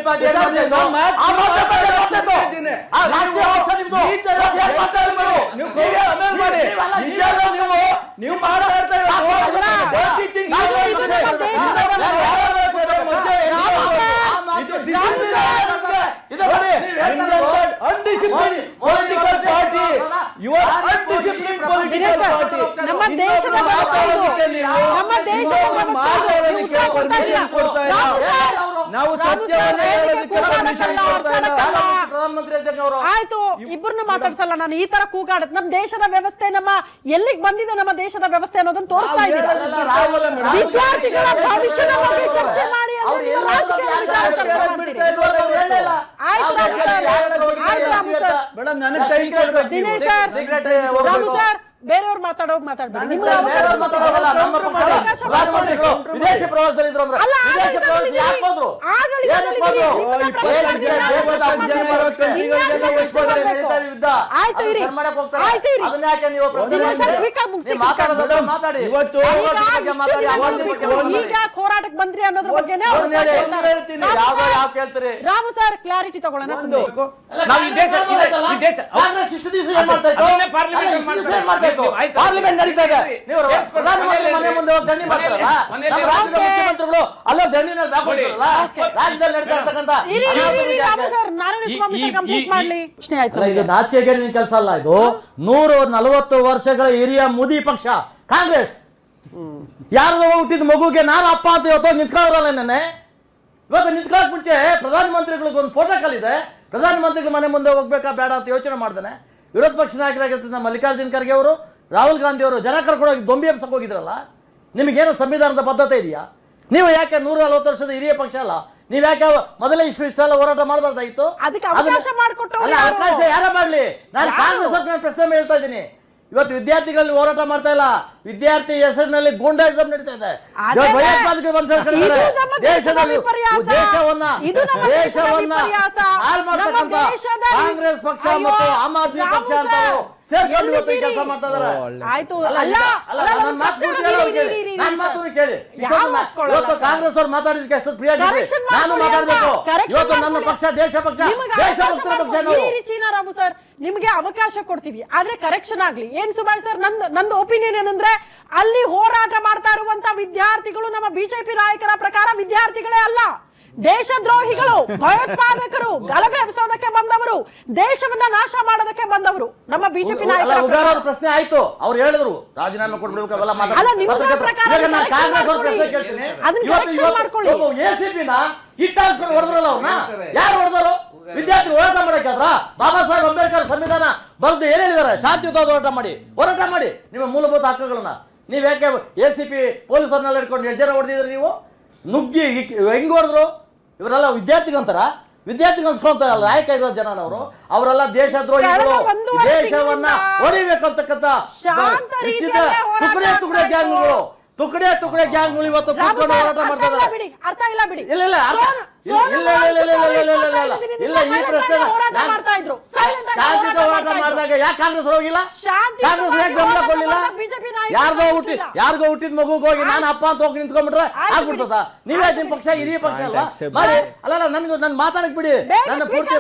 Party ನೀವು ಮಾತಾಡ್ತಾ ನಮ್ಮ ದೇಶದ ನಾವು ಸತ್ಯವನ್ನೇ ಆಯ್ತು, ಇಬ್ಬರನ್ನ ಮಾತಾಡ್ಸಲ್ಲ ನಾನು. ಈ ತರ ಕೂಗಾಡತ್ ನಮ್ಮ ದೇಶದ ವ್ಯವಸ್ಥೆ, ನಮ್ಮ ಎಲ್ಲಿಗೆ ಬಂದಿದೆ ನಮ್ಮ ದೇಶದ ವ್ಯವಸ್ಥೆ ಅನ್ನೋದನ್ನ ತೋರಿಸ್ತಾ ಇದ್ದೀರಾ. ವಿದ್ಯಾರ್ಥಿಗಳ ಭವಿಷ್ಯದ ಬಗ್ಗೆ ಚರ್ಚೆ ಮಾಡಿ ದಿನೇಶ್ ಸರ್, ರಾಮು ಸರ್, ಬೇರೆಯವ್ರು ಮಾತಾಡೋಗ್ ಮಾತಾಡ್ಬೇಡಿ. ವಿದೇಶಿ ಪ್ರವಾಸದಲ್ಲಿದ್ರು ಈಗ ಹೋರಾಟಕ್ಕೆ ಬಂದ್ರಿ ಅನ್ನೋದ್ರ ಬಗ್ಗೆ ರಾಮು ಸರ್ ಕ್ಲಾರಿಟಿ ತಗೊಳ್ಳೋಣ. ಪಾರ್ಲಿಮೆಂಟ್ ನಡೀತಾ ಇದೆ, ಪ್ರಧಾನಮಂತ್ರಿ ಮನೆ ಮುಂದೆ ಹೋಗಿ ದಂಡಿ ಮಾಡ್ತಾರಲ್ಲ, ರಾಜ್ಯದ ಮುಖ್ಯಮಂತ್ರಿಗಳು ಅಲ್ಲೋ ದಂಡಿನಲ್ಲಿ ಹಾಕೊಂಡಿರಲ್ಲ, ರಾಜ್ಯದಲ್ಲಿ ನಡೀತಾ ಇರ್ತಕ್ಕಂಥ ಇದು ನಾಚಿಕೆಗೆ ಕೆಲಸ ಅಲ್ಲ. ಇದು 140 ವರ್ಷಗಳ ಹಿರಿಯ ಮೋದಿ ಪಕ್ಷ ಕಾಂಗ್ರೆಸ್. ಯಾರ್ದೋ ಹುಟ್ಟಿದ ಮಗುಗೆ ನಾನು ಅಪ್ಪ ಅಂತ ಇವತ್ತು ನಿಂತ್ಕೊಳ್ಳೋರಲ್ಲ. ನೆನ್ನೆ ಇವತ್ತು ನಿಂತ್ಕೊಳ್ಳೋಕ್ ಮುಂಚೆ ಪ್ರಧಾನಮಂತ್ರಿಗಳಿಗೆ ಒಂದು ಪ್ರೋಟೋಕಾಲ್ ಇದೆ. ಪ್ರಧಾನಮಂತ್ರಿಗಳು ಮನೆ ಮುಂದೆ ಹೋಗ್ಬೇಕಾ ಬೇಡ ಅಂತ ಯೋಚನೆ ಮಾಡ್ತಾನೆ. ವಿರೋಧ ಪಕ್ಷ ನಾಯಕರಾಗಿರ್ತಿದ್ದ ಮಲ್ಲಿಕಾರ್ಜುನ್ ಖರ್ಗೆ ಅವರು, ರಾಹುಲ್ ಗಾಂಧಿ ಅವರು ಜನ ಕರ್ಕೊಂಡೋಗಿ ದೊಂಬಿ ಎಬ್ಸಕ್ ಹೋಗಿದ್ರಲ್ಲ. ನಿಮಗೇನು ಸಂವಿಧಾನದ ಬದ್ಧತೆ ಇದೆಯಾ? ನೀವು ಯಾಕೆ 140 ವರ್ಷದ ಹಿರಿಯ ಪಕ್ಷ ಅಲ್ಲ, ನೀವ್ ಯಾಕೆ ಮೊದಲೇ ಇಷ್ಟೆಲ್ಲ ಹೋರಾಟ ಮಾಡಬಾರ್ದಾಗಿತ್ತು? ಅವಕಾಶ ಯಾರ ಮಾಡ್ಲಿ? ನಾನು ಕಾಂಗ್ರೆಸ್ ಪ್ರಶ್ನೆ ಹೇಳ್ತಾ ಇದ್ದೀನಿ. ಇವತ್ತು ವಿದ್ಯಾರ್ಥಿಗಳಲ್ಲಿ ಹೋರಾಟ ಮಾಡ್ತಾ ಇಲ್ಲ, ವಿದ್ಯಾರ್ಥಿ ಹೆಸರಿನಲ್ಲಿ ಗೂಂಡಾಯಿಸಂ ನಡೀತಾ ಇದೆ. ದೇಶದಲ್ಲಿ ದೇಶವನ್ನ ಹಾಳು ಮಾಡ್ತಕ್ಕಂಥ ಕಾಂಗ್ರೆಸ್ ಪಕ್ಷ ಮತ್ತು ಆಮ್ ಆದ್ಮಿ ಪಕ್ಷ ಅಂತ ಸೇರ್ಕೊಂಡು ಇವತ್ತು ಕೆಲಸ ಮಾಡ್ತಾ ಇದಾರೆ. ನನ್ನ ಮಾತು ಕೇಳಿ. ಇವತ್ತು ಕಾಂಗ್ರೆಸ್ ಅವ್ರು ಮಾತಾಡಿದಕ್ಕೆ ಅಷ್ಟೊಂದು ಫ್ರೀ ಆಗಿದೆ, ನಾನು ಮಾತಾಡ್ಬೇಕು. ಇವತ್ತು ನನ್ನ ಪಕ್ಷ ದೇಶ ಪಕ್ಷ ದೇಶಭಕ್ತರ ಪಕ್ಷ. ರಾಮು ಸರ್, ನಿಮ್ಗೆ ಅವಕಾಶ ಕೊಡ್ತೀವಿ, ಆದ್ರೆ ಕರೆಕ್ಷನ್ ಆಗ್ಲಿ. ಏನ್ ಸುಭಾಷ್ ಸರ್, ನಂದು ಒಪಿನಿಯನ್ ಏನಂದ್ರೆ, ಅಲ್ಲಿ ಹೋರಾಟ ಮಾಡ್ತಾ ಇರುವಂತ ವಿದ್ಯಾರ್ಥಿಗಳು ನಮ್ಮ ಬಿಜೆಪಿ ನಾಯಕರ ಪ್ರಕಾರ ವಿದ್ಯಾರ್ಥಿಗಳೇ ಅಲ್ಲ, ದೇಶದ್ರೋಹಿಗಳು, ಭಯೋತ್ಪಾದಕರು, ಗಲಭೆ ಎಬ್ಸೋದಕ್ಕೆ ಬಂದವರು, ದೇಶವನ್ನ ನಾಶ ಮಾಡೋದಕ್ಕೆ ಬಂದವರು ನಮ್ಮ ಬಿಜೆಪಿ ನಾಯಕರ ಪ್ರಶ್ನೆ ಆಯ್ತು. ಅವ್ರು ಹೇಳಿದ್ರು ರಾಜೀನಾಮೆ ಕೊಡ್ಬೇಕು ಅವೆಲ್ಲ ಹೊಡೆದ್ರಲ್ಲ ಅವ್ರನ್ನ. ಯಾರು ಹೊಡೆದ್ರು? ವಿದ್ಯಾರ್ಥಿ ಹೋರಾಟ ಮಾಡಕ್ಕಾದ್ರ? ಬಾಬಾ ಸಾಹೇಬ್ ಅಂಬೇಡ್ಕರ್ ಸಂವಿಧಾನ ಬರೆದು ಏನ್ ಹೇಳಿದಾರೆ? ಶಾಂತಿಯುತ ಹೋರಾಟ ಮಾಡಿ ನಿಮ್ಮ ಮೂಲಭೂತ ಹಕ್ಕುಗಳನ್ನ. ನೀವ್ ಯಾಕೆ ACP ಪೊಲೀಸರನ್ನೆಲ್ಲ ಇಟ್ಕೊಂಡು 2 ಜನ ಹೊಡೆದಿದ್ರಿ? ನೀವು ನುಗ್ಗಿ ಹೆಂಗ್ ಹೊಡೆದ್ರು? ಇವರೆಲ್ಲ ವಿದ್ಯಾರ್ಥಿಗಂತಾರ? ವಿದ್ಯಾರ್ಥಿಗಳು ಅನ್ಸ್ಕೊಳ್ತಾರಲ್ಲ ನಾಯಕ ಇರೋ ಜನನವರು, ಅವರೆಲ್ಲ ದೇಶದ್ರೋಹಿಗಳು, ದೇಶವನ್ನ ಹೊಡಿಬೇಕಂತಕ್ಕಂಥ ತುಕಡೆ ಗ್ಯಾಂಗ್ಗಳು ಇವತ್ತು ಕೂತ್ಕೊಂಡು ಹೋರಾಟ ಮಾಡ್ತಾ ಇದ್ದಾರೆ. ಇಲ್ಲ ಈ ಪ್ರಶ್ನೆ ಶಾಂತಿಯುತ ಹೋರಾಟ ಮಾಡಿದಾಗ ಯಾಕೆ ಕಾಂಗ್ರೆಸ್ ಹೋಗಿಲ್ಲ? ಕಾಂಗ್ರೆಸ್ ಯಾಕೆ ಬೆಂಬಲ ಕೊಡ್ಲಿಲ್ಲ? ಯಾರಿಗೋ ಹುಟ್ಟಿದ ಮಗುಗೆ ಹೋಗಿ ನಾನು ಅಪ್ಪ ಅಂತ ಹೋಗಿ ನಿಂತ್ಕೊಂಡ್ಬಿಟ್ರೆ ಆಗ್ಬಿಡ್ತದ? ನೀವೇ ನಿಮ್ ಪಕ್ಷ ಹಿರಿಯ ಪಕ್ಷ ಅಲ್ವಾ? ಮಾಡಿ. ಅಲ್ಲ ನನ್ ಮಾತಾಡಕ್ ಬಿಡಿ, ನನ್ನ ಪೂರ್ತಿ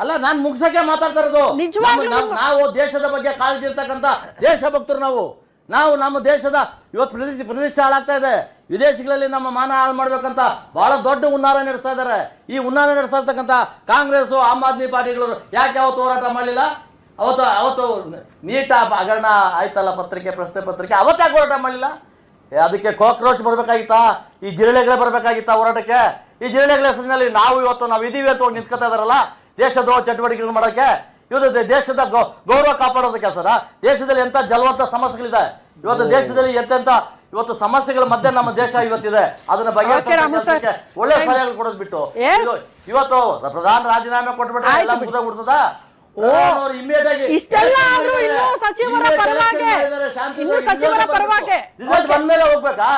ಅಲ್ಲ ನಾನ್ ಮುಗ್ಸಕ್ಕೆ ಮಾತಾಡ್ತಾ ಇರೋದು. ನಾವು ದೇಶದ ಬಗ್ಗೆ ಕಾಳಜಿ ಇರ್ತಕ್ಕಂಥ ದೇಶಭಕ್ತರು ನಾವು ನಮ್ಮ ದೇಶದ ಇವತ್ತು ಪ್ರತಿಷ್ಠೆ ಹಾಳಾಗ್ತಾ ಇದೆ. ವಿದೇಶಗಳಲ್ಲಿ ನಮ್ಮ ಮಾನ ಹಾಳು ಮಾಡ್ಬೇಕಂತ ಬಹಳ ದೊಡ್ಡ ಹುನ್ನಾರ ನಡೆಸ್ತಾ ಇದ್ದಾರೆ. ಈ ಹುನ್ನಾರ ನಡೆಸ್ತಾ ಇರ್ತಕ್ಕಂಥ ಕಾಂಗ್ರೆಸ್ ಆಮ್ ಆದ್ಮಿ ಪಾರ್ಟಿಗಳು ಯಾಕೆ ಯಾವತ್ತು ಹೋರಾಟ ಮಾಡಲಿಲ್ಲ? ಅವತ್ತು ನೀಟ ಹಗರಣ ಆಯ್ತಲ್ಲ, ಪ್ರಶ್ನೆ ಪತ್ರಿಕೆ, ಅವತ್ತಾಗ ಹೋರಾಟ ಮಾಡಲಿಲ್ಲ? ಅದಕ್ಕೆ ಕಾಕ್ರೋಚ್ ಬರ್ಬೇಕಾಗಿತ್ತಾ? ಈ ಜಿರಳೆಗಳೇ ಬರ್ಬೇಕಾಗಿತ್ತಾ ಹೋರಾಟಕ್ಕೆ? ಈ ಜಿರಳೆಗಳ ಹೆಸರಿನಲ್ಲಿ ನಾವು ಇದೀವಿ ಅಂತ ನಿಂತ್ಕೊತಾ ಇದಾರಲ್ಲ ದೇಶದ್ರೋಹ ಚಟುವಟಿಕೆಗಳು ಮಾಡೋಕೆ. ಇವತ್ತು ದೇಶದ ಗೌರವ ಕಾಪಾಡೋದಕ್ಕೆ ಕೆಲಸ. ದೇಶದಲ್ಲಿ ಎಂತ ಜಲವಂತ ಸಮಸ್ಯೆಗಳಿದೆ. ಇವತ್ತು ದೇಶದಲ್ಲಿ ಎಂತೆಂತ ಇವತ್ತು ಸಮಸ್ಯೆಗಳ ಮಧ್ಯೆ ನಮ್ಮ ದೇಶ ಇವತ್ತಿದೆ. ಅದನ್ನ ಬಗೆಹರಿಸೋಕೆ ಒಳ್ಳೆ ಸಲಹೆಗಳು ಕೊಡೋದು ಬಿಟ್ಟು ಇವತ್ತು ಪ್ರಧಾನ ರಾಜೀನಾಮೆ ಕೊಟ್ಬಿಟ್ರೆ ಎಲ್ಲ ಮುಗಿದೋಗ್ಬಿಡ್ತದ? ಇಮಿಡಿಯೇಟ್ ಆಗಿ ಬಂದ್ಮೇಲೆ ಹೋಗ್ಬೇಕಾ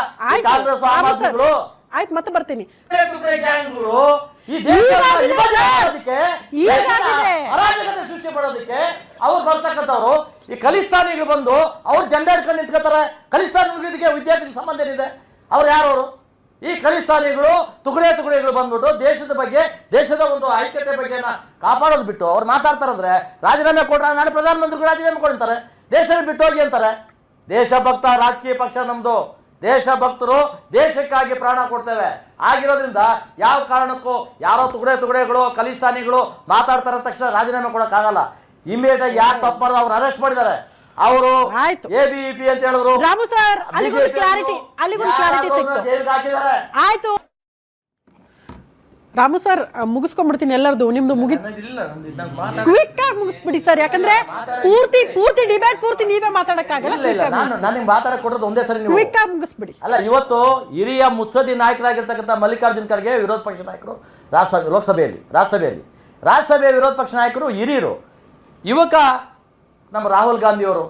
ಕಾಂಗ್ರೆಸ್ ಆಮ್ ಆದ್ಮಿಗಳು? ಆಯ್ತು, ಮತ್ತೆ ಬರ್ತೀನಿ. ಸೃಷ್ಟಿ ಮಾಡೋದಕ್ಕೆ ಅವ್ರು ಬರ್ತಕ್ಕಂಥವ್ರು ಈ ಖಲಿಸ್ತಾನಿಗಳು ಬಂದು ಅವ್ರು ಜೆಂಡಾ ಹಿಡ್ಕೊಂಡು ನಿಂತ್ಕೋತಾರೆ. ಖಲಿಸ್ತಾನ ಮುಗಿದಕ್ಕೆ ವಿದ್ಯಾರ್ಥಿ ಸಂಬಂಧ ಏನಿದೆ? ಅವ್ರು ಯಾರವರು? ಈ ಖಲಿಸ್ತಾನಿಗಳು ತುಕಡೆಗಳು ಬಂದ್ಬಿಟ್ಟು ದೇಶದ ಬಗ್ಗೆ, ದೇಶದ ಒಂದು ಐಕ್ಯತೆ ಬಗ್ಗೆ ಕಾಪಾಡೋದು ಬಿಟ್ಟು ಅವ್ರು ಮಾತಾಡ್ತಾರಂದ್ರೆ ರಾಜೀನಾಮೆ ಕೊಟ್ರೆ ನಾಳೆ ಪ್ರಧಾನಮಂತ್ರಿಗಳು ರಾಜೀನಾಮೆ ಕೊಡ್ತಾರೆ, ದೇಶದ ಬಿಟ್ಟು ಹೋಗಿ ಅಂತಾರೆ. ದೇಶಭಕ್ತ ರಾಜಕೀಯ ಪಕ್ಷ ನಮ್ದು, ದೇಶಭಕ್ತರು ದೇಶಕ್ಕಾಗಿ ಪ್ರಾಣ ಕೊಡ್ತೇವೆ. ಆಗಿರೋದ್ರಿಂದ ಯಾವ ಕಾರಣಕ್ಕೂ ಯಾರೋ ತುಕಡೆಗಳು ಖಲಿಸ್ತಾನಿಗಳು ಮಾತಾಡ್ತಾರ ತಕ್ಷಣ ರಾಜೀನಾಮೆ ಕೊಡಕ್ಕಾಗಲ್ಲ. ಇಮಿಡಿಯೇಟ್ ಆಗಿ ಯಾರು ತಪ್ಪು ಮಾಡಿದ್ರು ಅವ್ರು ಅರೆಸ್ಟ್ ಮಾಡಿದ್ದಾರೆ. ಅವರು ಎಬಿವಿಪಿ ಅಂತ ಹೇಳಿದ್ರು. ರಾಮು ಸರ್ ಅಲ್ಲಿಗೊಂದು ಕ್ಲಾರಿಟಿ ಜೈಲಿಗೆ ಹಾಕಿದ್ದಾರೆ. ಆಯ್ತು ರಾಮು ಸರ್, ಮುಗಿಸ್ಕೊಂಡ್ಬಿಡ್ತೀನಿ ಎಲ್ಲರದು. ನಿಮ್ದು ಕ್ವಿಕ್ ಆಗಿ ಮುಗಿಸ್ಬಿಡಿ ಸರ್, ಯಾಕಂದ್ರೆ ಪೂರ್ತಿ ಡಿಬೇಟ್ ಪೂರ್ತಿ ನೀವೇ ಮಾತಾಡಕ್ಕಾಗಲ್ಲ. ನಾನು ಮಾತಾಡಕ್ ಕೊಡೋದು ಒಂದೇ ಸರಿ, ಕ್ವಿಕ್ ಆಗಿ ಮುಗಿಸ್ಬಿಡಿ. ಅಲ್ಲ, ಇವತ್ತು ಹಿರಿಯ ಮುತ್ಸದಿ ನಾಯಕರಾಗಿರ್ತಕ್ಕಂಥ ಮಲ್ಲಿಕಾರ್ಜುನ್ ಖರ್ಗೆ ವಿರೋಧ ಪಕ್ಷ ನಾಯಕರು ರಾಜ್ಯಸಭೆಯ ವಿರೋಧ ಪಕ್ಷ ನಾಯಕರು ಹಿರಿಯರು. ಯುವಕ ನಮ್ಮ ರಾಹುಲ್ ಗಾಂಧಿ ಅವರು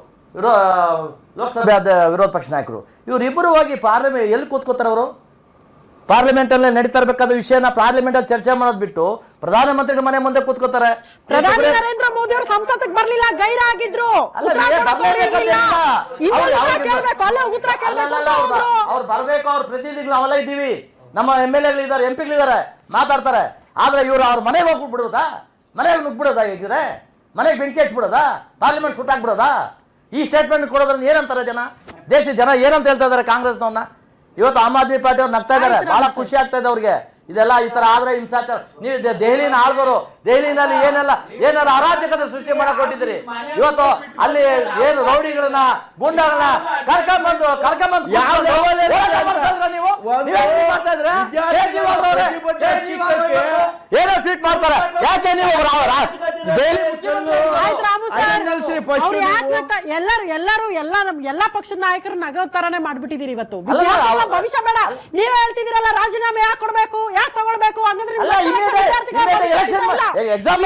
ಲೋಕಸಭೆ ವಿರೋಧ ಪಕ್ಷ ನಾಯಕರು. ಇವರಿಬ್ಬರು ಹೋಗಿ ಪಾರ್ಲಿಮೆಂಟ್ ಎಲ್ಲಿ ಕೂತ್ಕೋತಾರೆ? ಅವರು ಪಾರ್ಲಿಮೆಂಟ್ ಅಲ್ಲೇ ನಡೀತಾ ಇರಬೇಕಾದ ವಿಷಯನ ಪಾರ್ಲಿಮೆಂಟ್ ಅಲ್ಲಿ ಚರ್ಚೆ ಮಾಡೋದ್ ಬಿಟ್ಟು ಪ್ರಧಾನಮಂತ್ರಿಗಳ ಮನೆ ಮುಂದೆ ಕೂತ್ಕೋತಾರೆ. ಪ್ರಧಾನಿ ನರೇಂದ್ರ ಮೋದಿ ಅವರು ಸಂಸತ್ಗೆ ಬರ್ಲಿಲ್ಲ, ಗೈರ ಆಗಿದ್ರು. ಅವ್ರು ಬರ್ಬೇಕು, ಅವ್ರ ಪ್ರತಿನಿಧಿಗಳು ನಾವೆಲ್ಲ ಇದ್ದೀವಿ, ನಮ್ಮ MLA ಇದ್ದಾರೆ, MP ಗಳಿದ್ದಾರೆ, ಮಾತಾಡ್ತಾರೆ. ಆದ್ರೆ ಇವ್ರು ಅವ್ರ ಮನೆಗೆ ಹೋಗ್ಬಿಡ್ಬೋದಾ? ಮನೆಗೆ ನುಗ್ಬಿಡೋದಾ? ಹೇಗಿದ್ರೆ ಮನೆಗೆ ಬೆಂಕಿ ಹಚ್ಬಿಡೋದಾ? ಪಾರ್ಲಿಮೆಂಟ್ ಸುಟ್ಟಾಕ್ಬಿಡೋದಾ? ಈ ಸ್ಟೇಟ್ಮೆಂಟ್ ಕೊಡೋದ್ರಿಂದ ಏನಂತಾರೆ ಜನ? ದೇಶದ ಜನ ಏನಂತ ಹೇಳ್ತಾ ಇದಾರೆ ಕಾಂಗ್ರೆಸ್ನವ್ರನ್ನ? ಇವತ್ತು ಆಮ್ ಆದ್ಮಿ ಪಾರ್ಟಿ ಅವ್ರು ನಗ್ತಾ ಇದಾರೆ, ಬಹಳ ಖುಷಿ ಆಗ್ತಾ ಇದೆ ಅವ್ರಿಗೆ. ಇದೆಲ್ಲ ಈ ತರ ಆದ್ರೆ ಹಿಂಸಾಚಾರ. ನೀವು ದೆಹಲಿನ ಆಳ್ದವರು, ದೆಹಲಿನಲ್ಲಿ ಏನೆಲ್ಲ ಅರಾಜಕತೆ ಸೃಷ್ಟಿ ಮಾಡಕ್ ಕೊಟ್ಟಿದ್ದೀರಿ. ಇವತ್ತು ಅಲ್ಲಿ ಏನು ರೌಡಿಗಳನ್ನ ಗೂಂಡಾಗಳನ್ನ ಕರ್ಕೊಂಡ್ಬಂದು ನೀವು ಏನೋ ಟ್ವೀಟ್ ಮಾಡ್ತಾರೆ. ಯಾಕೆ ನೀವು ಎಲ್ಲಾ ಪಕ್ಷದ ನಾಯಕರು ನಗೋ ತರಾನೇ ಮಾಡ್ಬಿಟ್ಟಿದ್ದೀರಿ ಇವತ್ತು. ಭವಿಷ್ಯ ಬೇಡ, ನೀವೇ ಹೇಳ್ತಿದ್ದೀರಲ್ಲ ರಾಜೀನಾಮೆ ಯಾಕೆ ಕೊಡ್ಬೇಕು, ಯಾಕೆ ತಗೊಳ್ಬೇಕು? ಹಂಗಂದ್ರೆ ಎಕ್ಸಾಮ್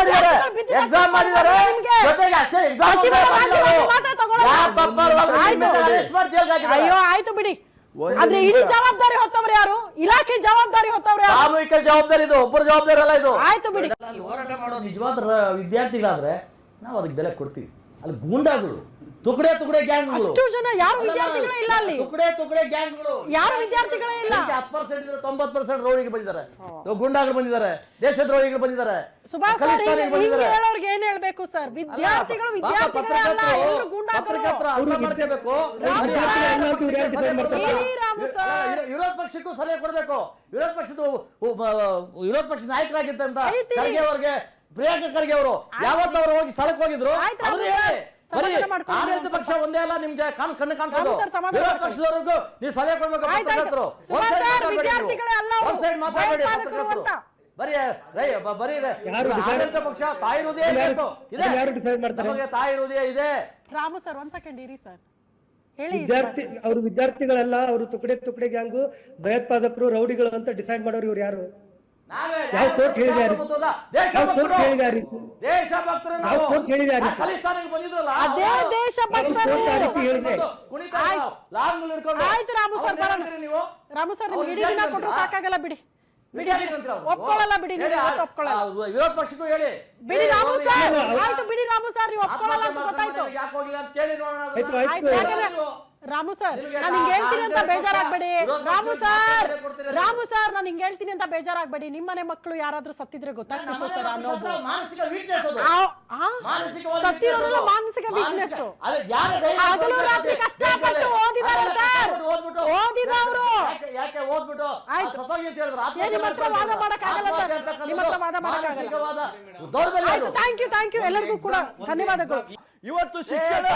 ಮಾಡಿದ್ದಾರೆ ಅಯ್ಯೋ ಆಯ್ತು ಬಿಡಿ. ಆದ್ರೆ ಇಡೀ ಜವಾಬ್ದಾರಿ ಹೊತ್ತವ್ರು ಯಾರು? ಇಲಾಖೆ ಜವಾಬ್ದಾರಿ ಹೊತ್ತವ್ರು ಯಾರು? ಸಾಮೂಹಿಕ ಜವಾಬ್ದಾರಿ ಇದು, ಒಬ್ಬರ ಜವಾಬ್ದಾರಿ ಅಲ್ಲ ಇದು. ಆಯ್ತು ಬಿಡಿ. ಹೋರಾಟ ಮಾಡೋ ನಿಜವಾದ ವಿದ್ಯಾರ್ಥಿಗಳಾದ್ರೆ ನಾವು ಅದಕ್ಕೆ ಬೆಲೆ ಕೊಡ್ತೀವಿ. ಅಲ್ಲಿ ಗೂಂಡಾಗಳು, ತುಕಡೆ ಗ್ಯಾಂಗ್ಗಳು, ಅಷ್ಟು ಜನ ಯಾರು ವಿದ್ಯಾರ್ಥಿಗಳೇ ಇಲ್ಲ ಅಲ್ಲಿ. ತುಕಡೆ ಗ್ಯಾಂಗ್ಗಳು ಯಾರು ವಿದ್ಯಾರ್ಥಿಗಳೇ ಇಲ್ಲ. 10% ಇದ್ರೆ 90% ರೋಗಿಗಳು ಬಂದಿದ್ದಾರೆ, ಗುಂಡಾಗಳು ಬಂದಿದ್ದಾರೆ, ದೇಶದ್ರೋಹಿಗಳು ಬಂದಿದ್ದಾರೆ. ಸುಭಾಷ್ ಹೇಳೋರ್ಗೆ ಏನ್ ಹೇಳ್ಬೇಕು ಸರ್? ವಿದ್ಯಾರ್ಥಿಗಳು ವಿದ್ಯಾರ್ಥಿಗಳೇ ಅಲ್ಲ, ಎಲ್ಲರೂ ಗೂಂಡಾಗಳು. ವಿರೋಧ ಪಕ್ಷಕ್ಕೂ ಸಲಹೆ ಕೊಡ್ಬೇಕು. ವಿರೋಧ ಪಕ್ಷದ ನಾಯಕರಾಗಿದ್ದಂತ ಖರ್ಗೆ ಅವರಿಗೆ, ಪ್ರಿಯಾಂಕ ಖರ್ಗೆ ಅವರು ಯಾವತ್ತು ಅವರು ಹೋಗಿ ಸ್ಥಳಕ್ಕೆ ಹೋಗಿದ್ರು? ಆಡಳಿತ ಪಕ್ಷ ಒಂದೇ ಅಲ್ಲ ನಿಮ್ಗೆ ಕಣ್ಣು ಕಾಣಿಸೋದು. ವಿರೋಧ ಪಕ್ಷದವರೆಗೂ ನೀವು ಸಲಹೆ ಕೊಡ್ಬೇಕು. ಮಾತಾಡಬೇಡಿ ಪತ್ರಕರ್ತರು. ಬರೀ ಆಡಳಿತ ಪಕ್ಷ ತಾಯಿ ಹೃದಯ ನಮಗೆ ತಾಯಿ ಹೃದಯ ಇದೆ. ರಾಮು ಸರ್ ಒಂದ್ ಸೆಕೆಂಡ್ ಇರಿ ಸರ್, ಹೇಳಿ. ವಿದ್ಯಾರ್ಥಿಗಳೆಲ್ಲ ಅವರು ತುಕಡೆ ಗ್ಯಾಂಗು, ಭಯೋತ್ಪಾದಕರು, ರೌಡಿಗಳು ಅಂತ ಡಿಸೈಡ್ ಮಾಡೋರು ಇವ್ರು ಯಾರು? ಯಾವ ಕೋರ್ಟ್ ಹೇಳಿದ್ದಾರೆ? ಅದೇ ದೇಶಭಕ್ತರು. ಆಯ್ತು ರಾಮು ಸರ್, ರಾಮು ಸರ್ ನಿಮ್ಗೆ ಇಡೀ ದಿನ ಕೊಟ್ಟರು ಸಾಕಾಗಲ್ಲ ಬಿಡಿ. ಒಪ್ಕೊಳ್ಳಲ್ಲ ಬಿಡಿ, ಒಪ್ಕೊಳ್ಳಲ್ಲ. ವಿರೋಧ ಪಕ್ಷಕ್ಕೂ ಹೇಳಿ ಬಿಡಿ ರಾಮು ಸರ್. ಆಯ್ತು ಬಿಡಿ ರಾಮು ಸರ್, ನೀವು ಒಪ್ಕೊಳ್ಳಲ್ಲ ಅಂತ ಗೊತ್ತಾಯ್ತು. ರಾಮು ಸರ್ ನಾನು ಹಿಂಗೆ ಹೇಳ್ತೀನಿ ಅಂತ ಬೇಜಾರಾಗ್ಬೇಡಿ. ರಾಮು ಸರ್ ನಾನು ಹಿಂಗೆ ಹೇಳ್ತೀನಿ ಅಂತ ಬೇಜಾರಾಗ್ಬೇಡಿ. ನಿಮ್ಮನೆ ಮಕ್ಕಳು ಯಾರಾದ್ರೂ ಸತ್ತಿದ್ರೆ ಗೊತ್ತಾಗ್ತಿತ್ತು ಸರ್ ಅನ್ನೋದು. ಸತ್ತಿರೋದ್ರಲ್ಲ ಮಾನಸಿಕ ವೀಕ್ನೆಸ್. ಹಗಲು ರಾತ್ರಿ ಕಷ್ಟಪಟ್ಟು ಓದಿದ್ದಾರೆ ಸರ್, ಓದಿದವರು. ಆಯ್ತು, ನಿಮ್ಮ ಹತ್ರ ವಾದ ಮಾಡಕ್ಕಾಗಲ್ಲ ಸರ್, ನಿಮ್ಮ ಹತ್ರ ವಾದ ಮಾಡಕ್ಕಾಗಲ್ಲ. ಥ್ಯಾಂಕ್ ಯು ಎಲ್ಲರಿಗೂ ಕೂಡ ಧನ್ಯವಾದಗಳು. ಇವತ್ತು ಶಿಕ್ಷಣ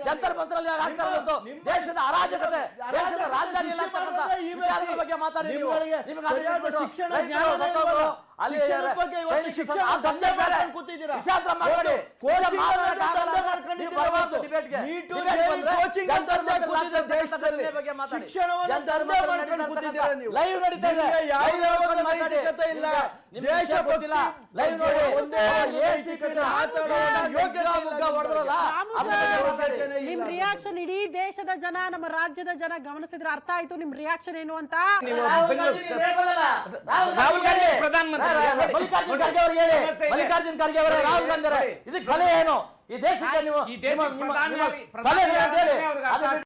ಜಂತರ್ ಮಂತರಲ್ಲಿ ಆಗ್ತಾ ಇರೋದು ದೇಶದ ಅರಾಜಕತೆ, ದೇಶದ ರಾಜಧಾನಿಯಲ್ಲಿ ಬಗ್ಗೆ ಮಾತಾಡಿ. ಶಿಕ್ಷಣ ಅಲ್ಲಿ ಲೈವ್ ನಡೀತಾ ಇದೆ, ದೇಶ ಗೊತ್ತಿಲ್ಲ. ಲೈವ್ ನೋಡಿ ಯೋಗ್ಯ ಹೊಡೆದ್ರಲ್ಲ ನಿಮ್ ರಿಯಾಕ್ಷನ್ ಇಡೀ ದೇಶದ ಜನ ನಮ್ಮ ರಾಜ್ಯದ ಜನ ಗಮನಿಸಿದ್ರೆ ಅರ್ಥ ಆಯ್ತು ನಿಮ್ ರಿಯಾಕ್ಷನ್ ಏನು ಅಂತ. ರಾಹುಲ್ ಗಾಂಧಿ ಪ್ರಧಾನಮಂತ್ರಿ ಮಲ್ಲಿಕಾರ್ಜುನ್ ಖರ್ಗೆ ಅವರೇ ರಾಹುಲ್ ಗಾಂಧಿ ಇದಕ್ಕೆ ಸಲಹೆ ಏನು ಈ ದೇಶಕ್ಕೆ ನೀವು ಪ್ರಧಾನಿ